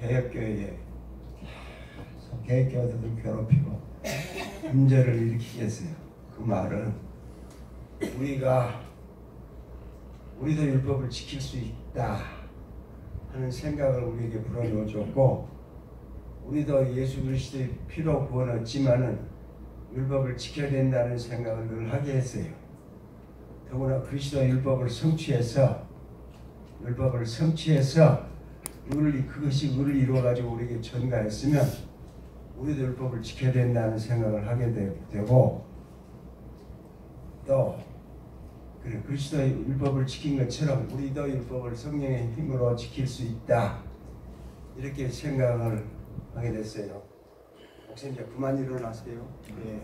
개혁교회에 개혁교회들을 괴롭히고 문제를 일으키겠어요. 그 말은 우리도 율법을 지킬 수 있다 하는 생각을 우리에게 불어넣어 줬고, 우리도 예수 그리스도의 피로 구원 얻지만은 율법을 지켜야 된다는 생각을 늘 하게 했어요. 더구나 그리스도의 율법을 성취해서 그것이 의를 이루어가지고 우리에게 전가했으면 우리도 율법을 지켜야 된다는 생각을 하게 되고, 또 그리스도의 율법을 지킨 것처럼 우리도 율법을 성령의 힘으로 지킬 수 있다, 이렇게 생각을 하게 됐어요. 목사님 이제 그만 일어나세요. 네.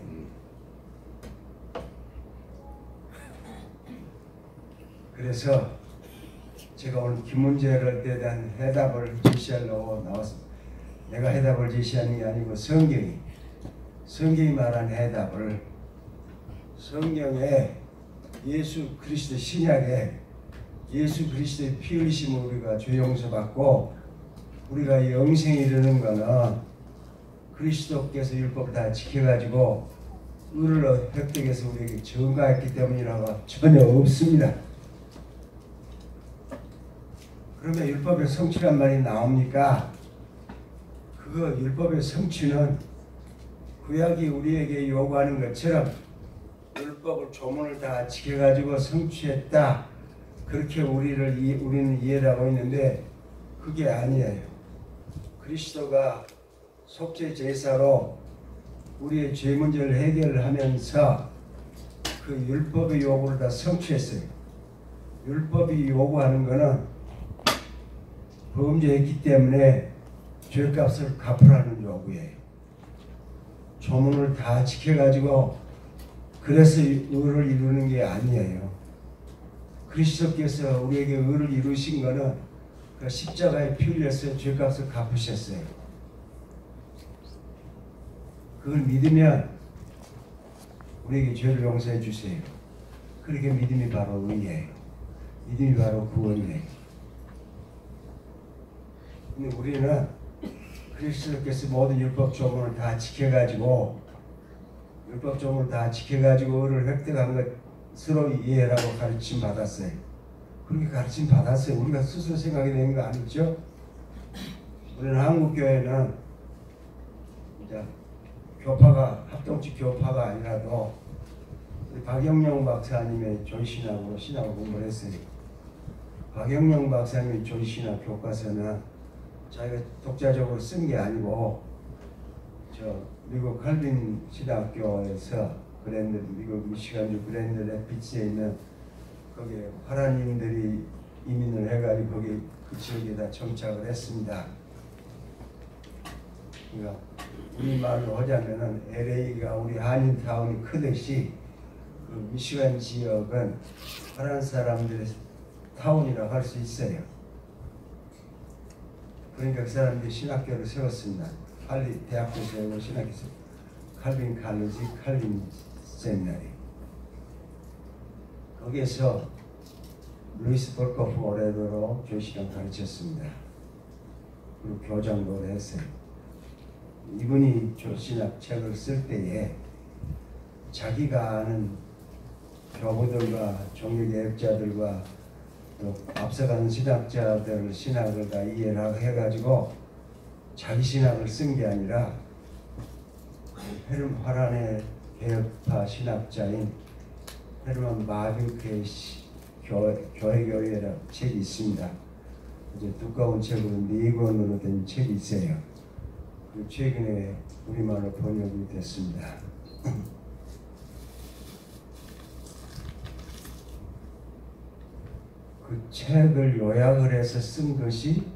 그래서 제가 오늘 김문제에 대한 해답을 제시하려고 나왔습니다. 내가 해답을 제시하는 게 아니고 성경이 말한 해답을, 성경에 예수 그리스도 신약에 예수 그리스도의 피 흘리심으로 우리가 죄 용서받고 우리가 영생에 이르는 거는 그리스도께서 율법 다 지켜가지고 의를 획득해서 우리에게 전가했기 때문이라고 전혀 없습니다. 그러면 율법의 성취란 말이 나옵니까? 그거 율법의 성취는 구약이 우리에게 요구하는 것처럼 율법을 조문을 다 지켜가지고 성취했다, 그렇게 우리는 이해를 하고 있는데 그게 아니에요. 그리스도가 속죄 제사로 우리의 죄 문제를 해결하면서 그 율법의 요구를 다 성취했어요. 율법이 요구하는 것은 범죄했기 때문에 죄값을 갚으라는 요구예요. 조문을 다 지켜가지고 그래서 의를 이루는 게 아니에요. 그리스도께서 우리에게 의를 이루신 것은 그 십자가에 피 흘려서 죄값을 갚으셨어요. 그걸 믿으면 우리에게 죄를 용서해 주세요. 그렇게 믿음이 바로 의예요. 믿음이 바로 구원이에요. 근데 우리는 그리스도께서 모든 율법 조문을 다 지켜가지고 의를 획득한 것으로 이해라고 가르침 받았어요. 그렇게 가르침 받았어요. 우리가 스스로 생각이 되는 거 아니죠? 우리는 한국교회는 이제 합동치 교파가 아니라도 박영영 박사님의 조신학으로 신학을 공부를 했어요. 박영영 박사님의 조신학 교과서는 자기가 독자적으로 쓴 게 아니고 미국 칼빈 신학교에서 미국 미시간주 그랜드 래피츠에 있는 거기에 화라님들이 이민을 해가지고 거기 그 지역에다 정착을 했습니다. 그러니까 우리말로 하자면은 LA가 우리 한인타운이 크듯이 그 미시간 지역은 화란 사람들의 타운이라고 할 수 있어요. 그러니까 그 사람들이 신학교를 세웠습니다. 대학교 세우고 신학교 세우고 칼빈 칼리지, 칼빈 세미나리. 거기에서 루이스 볼커프 오레도로 교실을 가르쳤습니다. 그리고 교장도 했어요. 이분이 조신학 책을 쓸 때에 자기가 아는 교부들과 종교개혁자들과 또 앞서가는 신학자들 신학을 다 이해를 해가지고 자기 신학을 쓴 게 아니라 화란의 개혁파 신학자인 헤르만 바빙크의 교회라는 책이 있습니다. 이제 두꺼운 책으로 4권으로 된 책이 있어요. 그 최근에 우리말로 번역이 됐습니다. 그 책을 요약을 해서 쓴 것이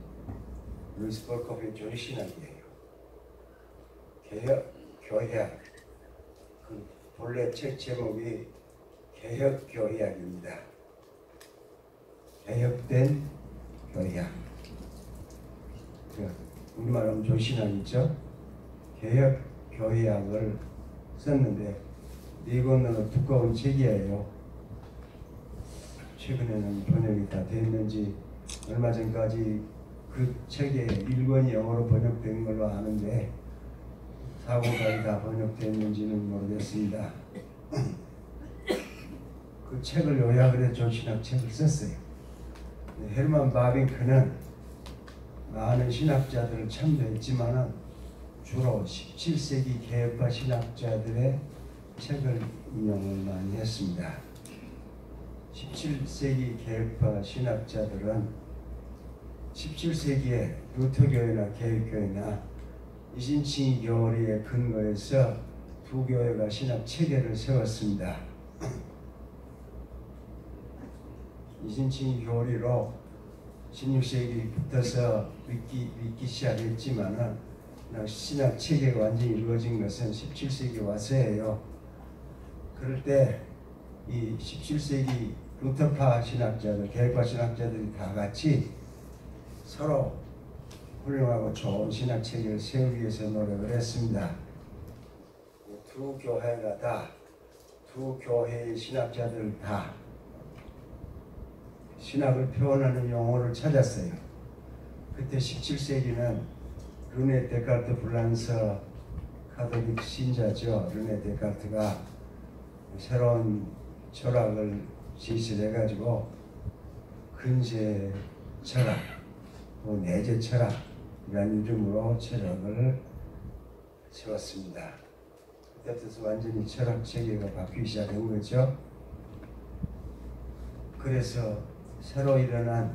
루이스 볼커프의 조신학이에요. 교회학. 그 본래 책 제목이 개혁교회학입니다. 개혁된 교회학. 우리말로 하면 조신학이죠. 개혁교회학을 썼는데 4권으로 두꺼운 책이에요. 최근에는 번역이 다 됐는지 얼마 전까지 그 책에 1권이 영어로 번역된 걸로 아는데 4권까지 다 번역됐는지는 모르겠습니다. 그 책을 요약을 해준 신학책을 썼어요. 헤르만 바빙크는 많은 신학자들을 참조했지만은 주로 17세기 개혁파 신학자들의 책을 인용을 많이 했습니다. 17세기 개혁파 신학자들은 17세기에 루터교회나 개혁교회나 이신칭 교리에 근거해서 두 교회가 신학 체계를 세웠습니다. 이신칭 교리로 16세기부터서 믿기 시작했지만은 신학 체계가 완전히 이루어진 것은 17세기 와서예요. 그럴 때 이 17세기 루터파 신학자들, 개혁파 신학자들이 다 같이 서로 훌륭하고 좋은 신학 체계를 세우기 위해서 노력을 했습니다. 두 교회가 다, 두 교회의 신학자들 다 신학을 표현하는 용어를 찾았어요. 그때 17세기는 르네 데카르트 불란서 카톨릭 신자죠. 르네 데카르트가 새로운 철학을 제시해가지고 근세 철학, 내재 철학이라는 이름으로 철학을 세웠습니다. 그때부터 완전히 철학 체계가 바뀌기 시작한 거죠. 그래서 새로 일어난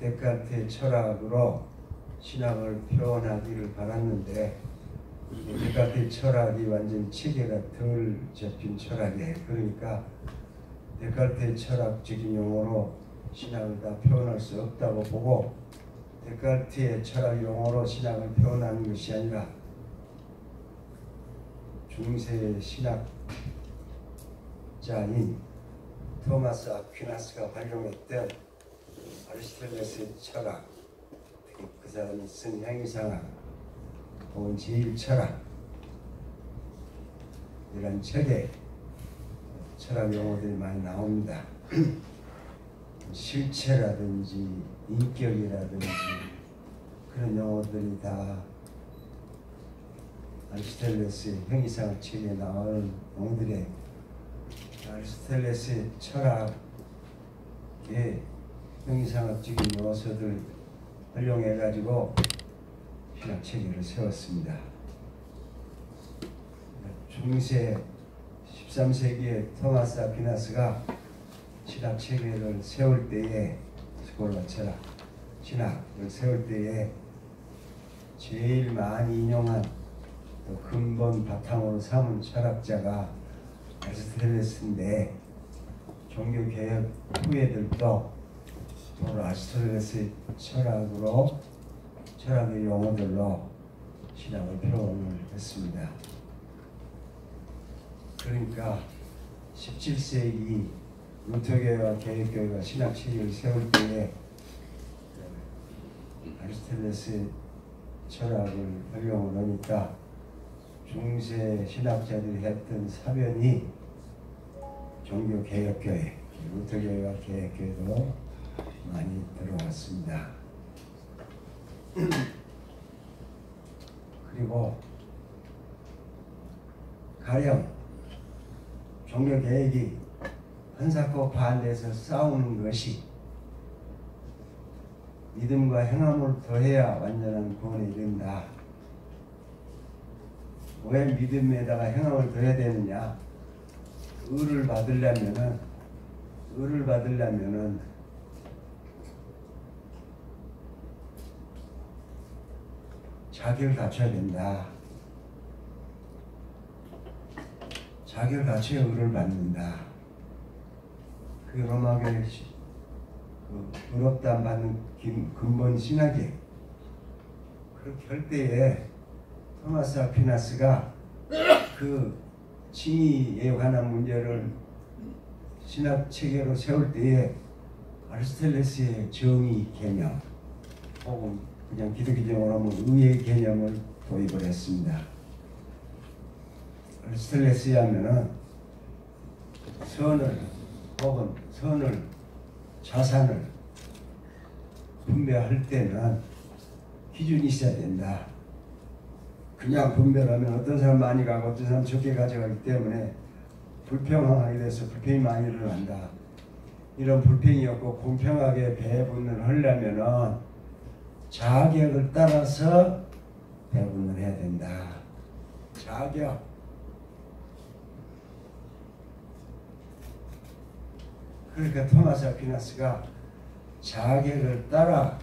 데카르트의 철학으로 신학을 표현하기를 바랐는데 데카르트의 철학이 완전히 체계가 덜 잡힌 철학이에요. 그러니까 데카르트의 철학적인 용어로 신학을 다 표현할 수 없다고 보고 데카르트의 철학 용어로 신학을 표현하는 것이 아니라 중세 신학자인 토마스 아퀴나스가 활용했던 아리스토텔레스의 철학, 특히 그 사람이 쓴 행위상학 혹은 제일철학 이런 책에 철학 용어들이 많이 나옵니다. 실체라든지 인격이라든지 그런 용어들이 다 아리스토텔레스의 행위상학 책에 나오는 용어들의 아리스토텔레스의 철학의 형이상학적인 요소들을 활용해가지고 신학 체계를 세웠습니다. 중세 13세기에 토마스 아퀴나스가 신학 체계를 세울 때에 스콜라 철학, 신학을 세울 때에 제일 많이 인용한 또 근본 바탕으로 삼은 철학자가 아리스토텔레스인데 종교개혁 후예들도 아리스토텔레스의 철학의 용어들로 신학을 표현을 했습니다. 그러니까 17세기 루터교회와 개혁교회가 신학 체계를 세울 때에 아리스토텔레스의 철학을 활용을 하니까 중세 신학자들이 했던 사변이 종교개혁교회, 루터교회와 개혁교회도 많이 들어왔습니다. 그리고 가령 종교개혁이 한사코 반대해서 싸우는 것이 믿음과 행함을 더해야 완전한 구원에 이른다. 왜 믿음에다가 행함을 더해야 되느냐? 의를 받으려면은 자기를 갖춰야 된다. 자기를 갖춰야 의를 받는다. 그 로마교회 의롭다 받는 근본 신학이에요. 그렇게 할 때에 토마스 아퀴나스가 그 칭의에 관한 문제를 신학 체계로 세울 때에 아리스토텔레스의 정의 개념 혹은 그냥 기독교적으로 하면 의의 개념을 도입을 했습니다. 아리스토텔레스에 하면은 선을 자산을 분배할 때는 기준이 있어야 된다. 그냥 분배하면 어떤 사람 많이 가고 어떤 사람 적게 가져가기 때문에 불평하게 돼서 불평이 많이 일어난다. 이런 불평이 없고 공평하게 배분을 하려면은 자격을 따라서 배분을 해야 된다. 자격. 그러니까 토마스 아퀴나스가 자격을 따라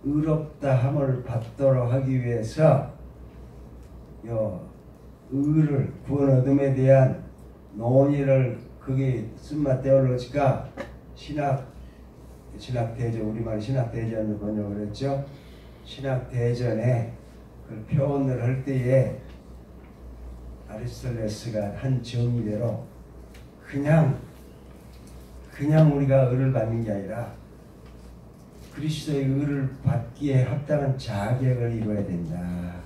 의롭다 함을 받도록 하기 위해서 의를 구원 얻음에 대한 논의를 그게 쓴마 테올로지가 신학대전, 우리말 신학대전을 번역을 했죠. 신학대전에 그 표현을 할 때에 아리스토텔레스가 한 정의대로 그냥 우리가 의를 받는 게 아니라 그리스도의 의를 받기에 합당한 자격을 이루어야 된다.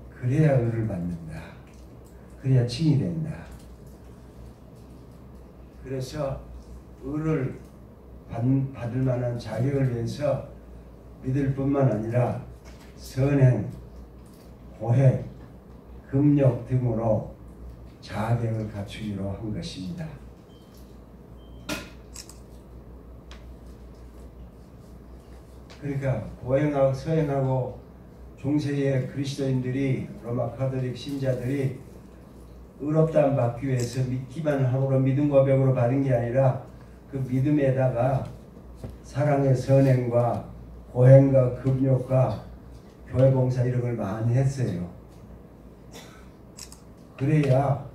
그래야 의를 받는다. 그래야 칭이 된다. 그래서 의를 받을 만한 자격을 위해서 믿을 뿐만 아니라 선행, 고행, 금욕 등으로 자격을 갖추기로 한 것입니다. 그러니까 고행하고 서행하고 중세의 그리스도인들이 로마 가톨릭 신자들이 의롭다함 받기 위해서 믿기만 함으로 믿음 고백으로 받은 게 아니라 그 믿음에다가 사랑의 선행과 고행과 금욕과 교회 봉사 이런 걸 많이 했어요. 그래야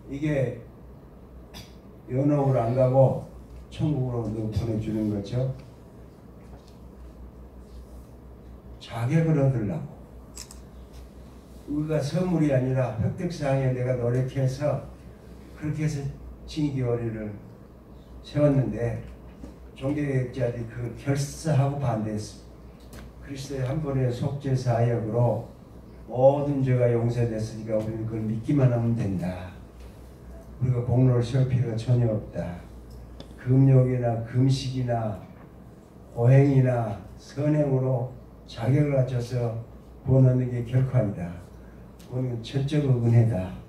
이게 연옥으로 안 가고 천국으로 보내주는 거죠. 자격을 얻으려고. 우리가 선물이 아니라 획득사항에 내가 노력해서 그렇게 해서 징계원리를 세웠는데 종교개혁자들이 그 결사하고 반대했습니다. 그리스도의 한 번의 속죄 사역으로 모든 죄가 용서됐으니까 우리는 그걸 믿기만 하면 된다. 우리가 공로를 세울 필요가 전혀 없다. 금욕이나 금식이나 고행이나 선행으로 자격을 갖춰서 구원 얻는 게 결코 아니다. 그건 천적 은혜다.